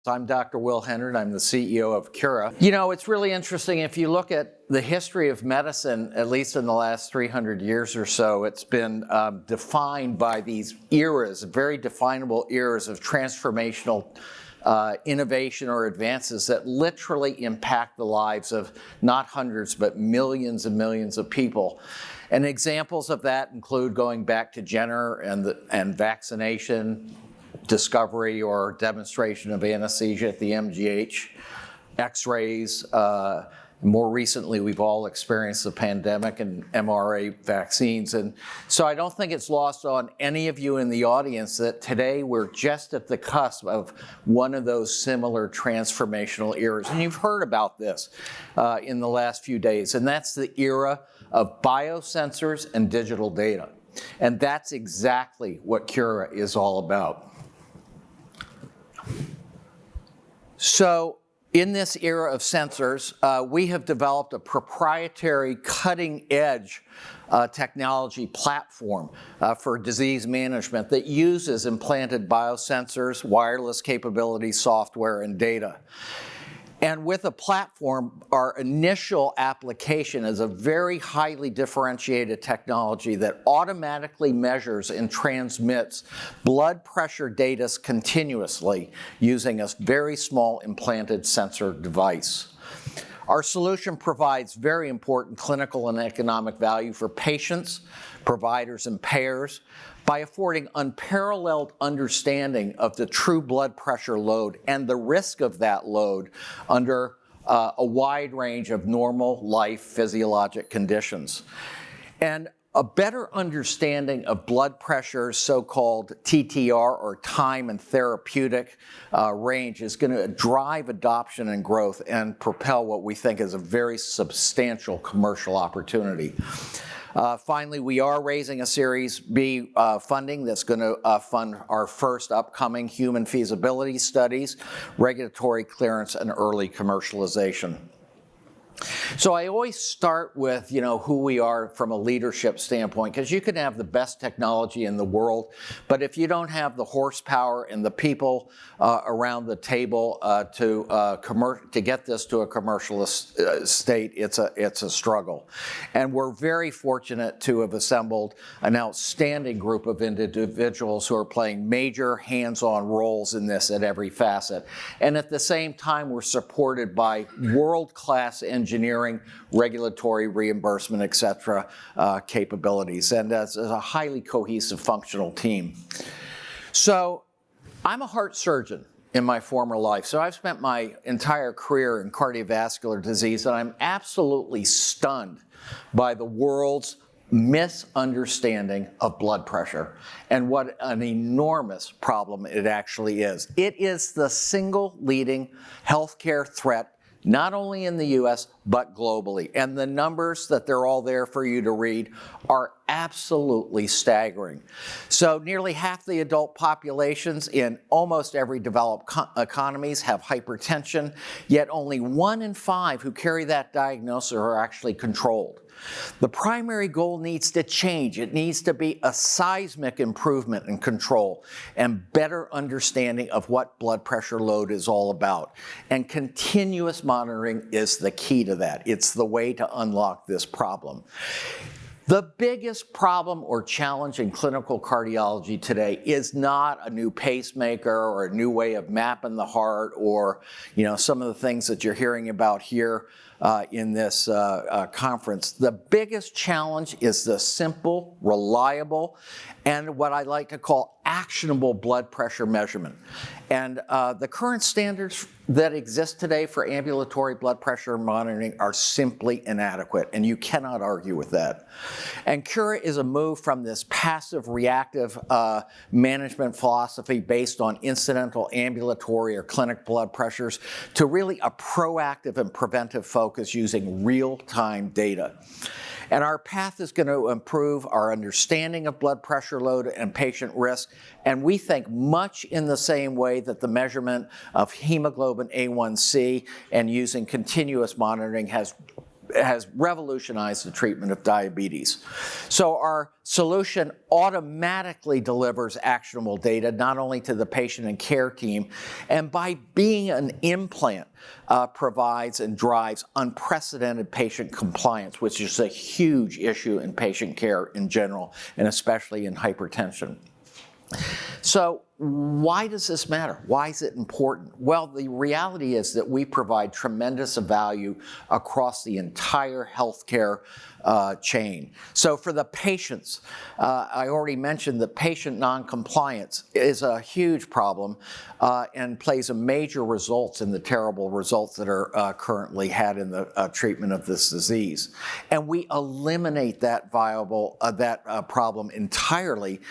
I'm Dr. Will Hendren. I'm the CEO of Qura. You know, it's really interesting. If you look at the history of medicine, at least in the last 300 years or so, it's been defined by these eras, very definable eras of transformational innovation or advances that literally impact the lives of not hundreds, but millions and millions of people. And examples of that include going back to Jenner and vaccination, discovery or demonstration of anesthesia at the MGH, X-rays. More recently, we've all experienced the pandemic and mRNA vaccines. And so I don't think it's lost on any of you in the audience that today we're just at the cusp of one of those similar transformational eras. And you've heard about this in the last few days. And that's the era of biosensors and digital data. And that's exactly what Qura is all about. So in this era of sensors, we have developed a proprietary cutting-edge technology platform for disease management that uses implanted biosensors, wireless capabilities, software, and data. And with a platform, our initial application is a very highly differentiated technology that automatically measures and transmits blood pressure data continuously using a very small implanted sensor device. Our solution provides very important clinical and economic value for patients, providers, and payers by affording unparalleled understanding of the true blood pressure load and the risk of that load under a wide range of normal life physiologic conditions. And a better understanding of blood pressure's so-called TTR, or time and therapeutic range, is going to drive adoption and growth and propel what we think is a very substantial commercial opportunity. Finally, we are raising a Series B funding that's going to fund our first upcoming human feasibility studies, regulatory clearance, and early commercialization. So I always start with, who we are from a leadership standpoint, because you can have the best technology in the world, but if you don't have the horsepower and the people around the table to get this to a commercial state, it's a struggle. And we're very fortunate to have assembled an outstanding group of individuals who are playing major hands-on roles in this at every facet. And at the same time, we're supported by world-class engineering, regulatory, reimbursement, et cetera, capabilities, and as a highly cohesive functional team. So I'm a heart surgeon in my former life, so I've spent my entire career in cardiovascular disease, and I'm absolutely stunned by the world's misunderstanding of blood pressure and what an enormous problem it actually is. It is the single leading healthcare threat, not only in the US, but globally. And the numbers that they're all there for you to read are absolutely staggering. So nearly half the adult populations in almost every developed economies have hypertension, yet only 1 in 5 who carry that diagnosis are actually controlled. The primary goal needs to change. It needs to be a seismic improvement in control and better understanding of what blood pressure load is all about. And continuous monitoring is the key to that. It's the way to unlock this problem. The biggest problem or challenge in clinical cardiology today is not a new pacemaker or a new way of mapping the heart or some of the things that you're hearing about here in this conference. The biggest challenge is the simple, reliable, and what I like to call actionable blood pressure measurement. And the current standards that exist today for ambulatory blood pressure monitoring are simply inadequate, and you cannot argue with that. And Qura is a move from this passive reactive management philosophy based on incidental ambulatory or clinic blood pressures to really a proactive and preventive focus using real-time data. And our path is going to improve our understanding of blood pressure load and patient risk, and we think much in the same way that the measurement of hemoglobin A1C and using continuous monitoring has has revolutionized the treatment of diabetes. So our solution automatically delivers actionable data not only to the patient and care team, and by being an implant, provides and drives unprecedented patient compliance, which is a huge issue in patient care in general, and especially in hypertension. So why does this matter? Why is it important? Well, the reality is that we provide tremendous value across the entire healthcare chain. So for the patients, I already mentioned that patient noncompliance is a huge problem and plays a major role in the terrible results that are currently had in the treatment of this disease. And we eliminate that problem entirely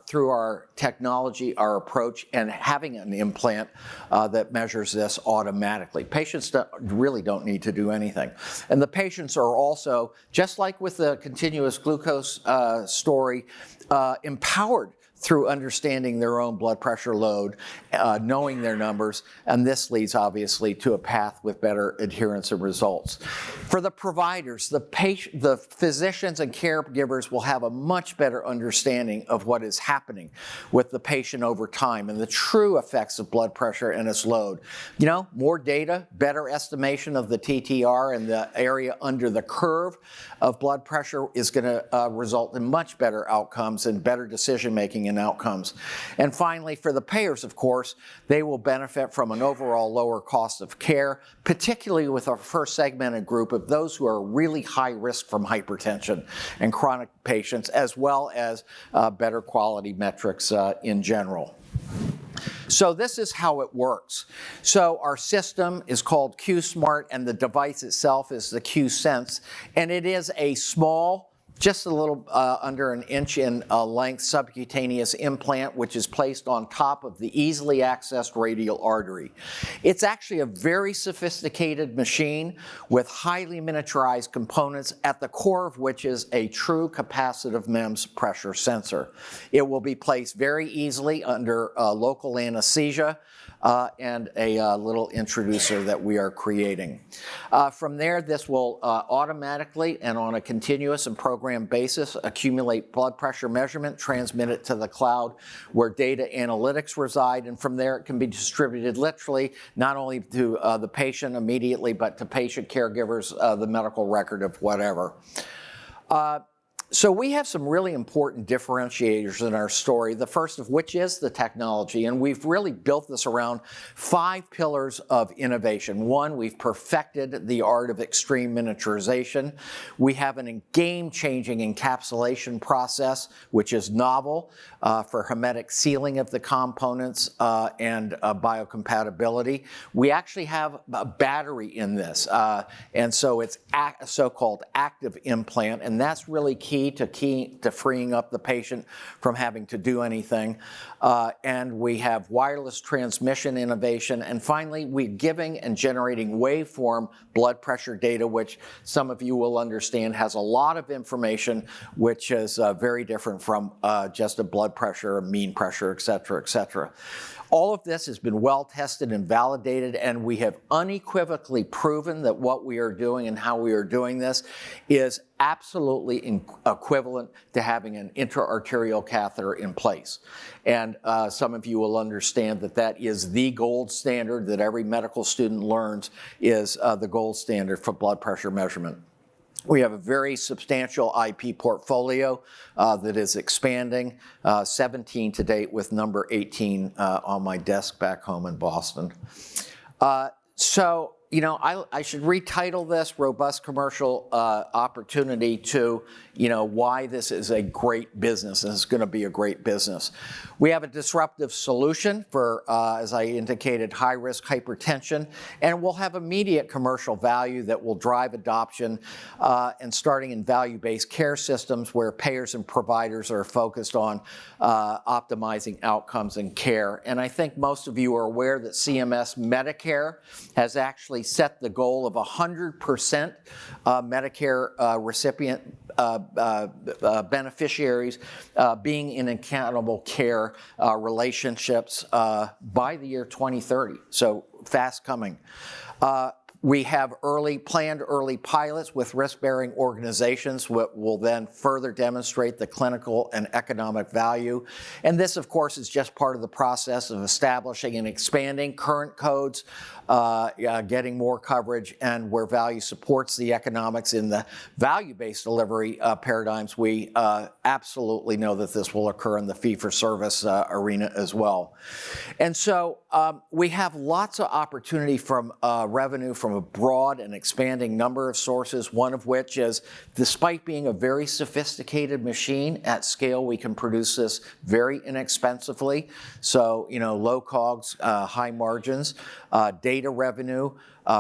through our technology, our approach, and having an implant that measures this automatically. Patients really don't need to do anything. And the patients are also, just like with the continuous glucose story, empowered through understanding their own blood pressure load, knowing their numbers, and this leads obviously to a path with better adherence and results. For the providers, the physicians and caregivers will have a much better understanding of what is happening with the patient over time and the true effects of blood pressure and its load. You know, more data, better estimation of the TTR and the area under the curve of blood pressure is going to result in much better outcomes and better decision-making and outcomes. And finally, for the payers, of course, they will benefit from an overall lower cost of care, particularly with our first segmented group of those who are really high risk from hypertension and chronic patients, as well as better quality metrics in general. So this is how it works. So our system is called QSmart, and the device itself is the QSense, and it is a small, just a little under an inch in length subcutaneous implant, which is placed on top of the easily accessed radial artery. It's actually a very sophisticated machine with highly miniaturized components, at the core of which is a true capacitive MEMS pressure sensor. It will be placed very easily under local anesthesia and a little introducer that we are creating. From there, this will automatically and on a continuous and programmed basis accumulate blood pressure measurement, transmit it to the cloud where data analytics reside, and from there it can be distributed literally not only to the patient immediately, but to patient caregivers, the medical record of whatever. So we have some really important differentiators in our story, the first of which is the technology, and we've really built this around 5 pillars of innovation. One, we've perfected the art of extreme miniaturization. We have a game-changing encapsulation process, which is novel for hermetic sealing of the components and biocompatibility. We actually have a battery in this, and so it's a so-called active implant, and that's really key to freeing up the patient from having to do anything. And we have wireless transmission innovation. And finally, we're giving and generating waveform blood pressure data, which some of you will understand has a lot of information, which is very different from just a blood pressure, a mean pressure, et cetera, et cetera. All of this has been well tested and validated, and we have unequivocally proven that what we are doing and how we are doing this is absolutely equivalent to having an intra-arterial catheter in place. And some of you will understand that that is the gold standard that every medical student learns is the gold standard for blood pressure measurement. We have a very substantial IP portfolio that is expanding, 17 to date with number 18 on my desk back home in Boston. So, you know, I should retitle this Robust Commercial Opportunity to, you know, why this is a great business, and it's going to be a great business. We have a disruptive solution for, as I indicated, high-risk hypertension, and we'll have immediate commercial value that will drive adoption and starting in value-based care systems where payers and providers are focused on optimizing outcomes and care. And I think most of you are aware that CMS Medicare has actually set the goal of 100% Medicare recipient beneficiaries being in accountable care relationships by the year 2030, so fast coming. We have planned early pilots with risk-bearing organizations will then further demonstrate the clinical and economic value. And this, of course, is just part of the process of establishing and expanding current codes, getting more coverage, and where value supports the economics in the value-based delivery paradigms, we absolutely know that this will occur in the fee-for-service arena as well. And so we have lots of opportunity from revenue from a broad and expanding number of sources, one of which is, despite being a very sophisticated machine at scale, we can produce this very inexpensively. So, low COGS, high margins, data revenue,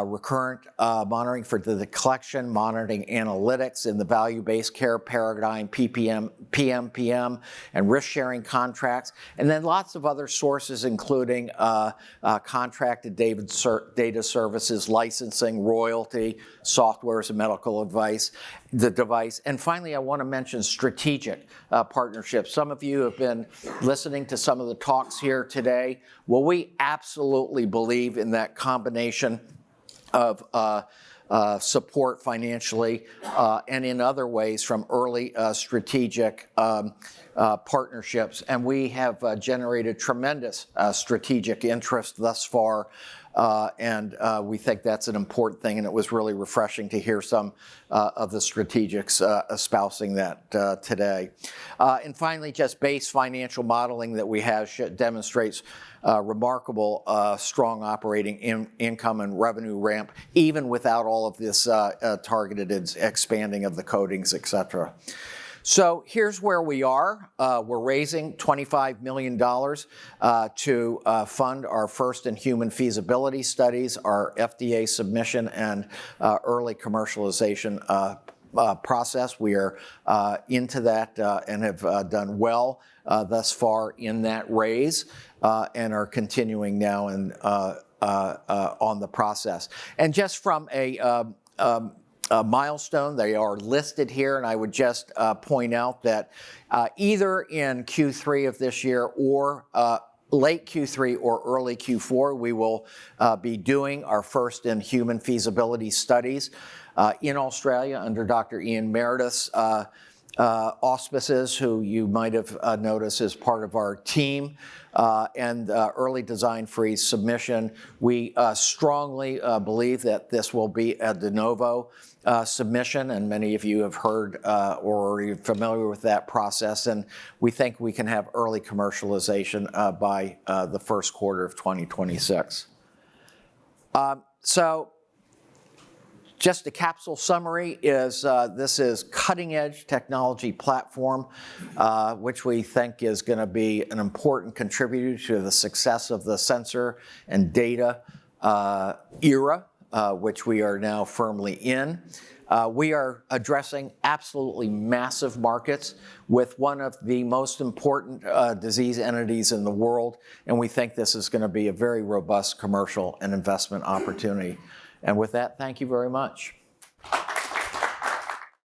recurrent monitoring for the collection, monitoring analytics in the value-based care paradigm, PMPM, and risk-sharing contracts, and then lots of other sources, including contracted data services, licensing, royalty, software as a medical device, and finally, I want to mention strategic partnerships. Some of you have been listening to some of the talks here today. Well, we absolutely believe in that combination of support financially and in other ways from early strategic partnerships. And we have generated tremendous strategic interest thus far. And we think that's an important thing, and it was really refreshing to hear some of the strategics espousing that today. And finally, just base financial modeling that we have demonstrates remarkable strong operating income and revenue ramp, even without all of this targeted expanding of the codings, et cetera. So here's where we are. We're raising $25 million to fund our first-in-human feasibility studies, our FDA submission, and early commercialization process. We are into that and have done well thus far in that raise and are continuing now on the process. And just from a milestone, they are listed here, and I would just point out that either in Q3 of this year or late Q3 or early Q4, we will be doing our first in human feasibility studies in Australia under Dr. Ian Meredith's auspices, who you might have noticed is part of our team, and early design freeze submission. We strongly believe that this will be a de novo submission, and many of you have heard or are familiar with that process, and we think we can have early commercialization by the first quarter of 2026. So just a capsule summary is this is cutting-edge technology platform, which we think is going to be an important contributor to the success of the sensor and data era, which we are now firmly in. We are addressing absolutely massive markets with one of the most important disease entities in the world, and we think this is going to be a very robust commercial and investment opportunity. And with that, thank you very much.